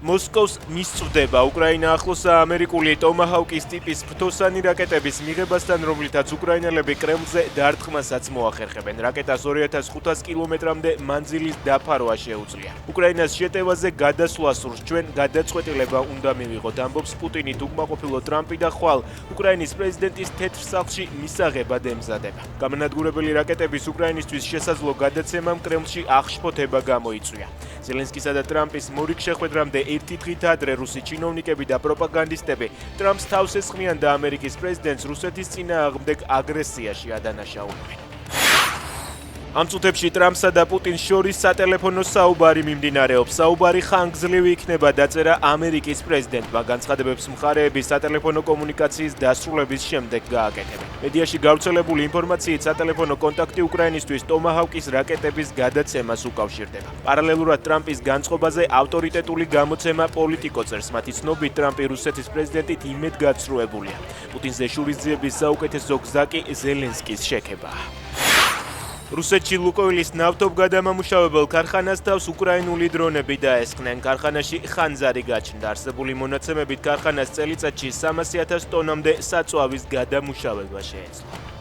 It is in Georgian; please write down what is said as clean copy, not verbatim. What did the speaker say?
მოსკოვს მისწვდება უკრაინა ახლოსა ამერიკული ტომაჰავკის ტიპის ფრთოსანი რაკეტების მიღებასთან, რომლითაც უკრაინელები კრემლზე დარტყმასაც მოახერხებენ. რაკეტას 2500 კილომეტრამდე მანძილის დაფარვა შეუძლია. უკრაინას შეტევაზე გადასვლას სურს, ჩვენ გადაწყვეტილება უნდა მივიღოთ, ამბობს პუტინი. უკმაყოფილო ტრამპი და ხვალ უკრაინის პრეზიდენტის თეთრ სახლში მისაღებად ემზადება. გამანადგურებელი რაკეტების უკრაინისთვის შესაძლო გადაცემამ კრემლში აღშფოთება გამოიწვია. ზელენსკისა და ტრამპის მორიგ შეხვედრამდე ერთი დღით ადრე რუსი ჩინოვნიკები და პროპაგანდისტები ტრამპს თავს ესხმიან და ამერიკის პრეზიდენტს რუსეთის წინააღმდეგ აგრესიაში ადანაშაულებენ. ამ წუთებში ტრამპსა და პუტინს შორის სატელეფონო საუბარი მიმდინარეობს. საუბარი ხანგრძლივი იქნება, დაწერა ამერიკის პრეზიდენტმა. განცხადებებს მხარეები სატელეფონო კომუნიკაციის დასრულების შემდეგ გააკეთებენ. მედიაში გავრცელებული ინფორმაციით სატელეფონო კონტაქტი უკრაინისთვის ტომაჰავკის რაკეტების გადაცემას უკავშირდება. პარალელურად ტრამპის განწყობაზე ავტორიტეტული გამოცემა პოლიტიკო წერს. მათი ცნობით ტრამპი რუსეთის პრეზიდენტით იმედგაცრუებულია. პუტინზე შურისძიების საუკეთესო გზა კი ზელენსკის შექებაა. რუსეთში ლუკოილის ნავთობგადამამუშავებელ ქარხანას თავს უკრაინული დრონები დაესხნენ. ქარხანაში ხანძარი გაჩნდა. არსებული მონაცემებით ქარხანას წელიწადში 300,000 ტონამდე საწვავის გადამუშავება შეეძლო.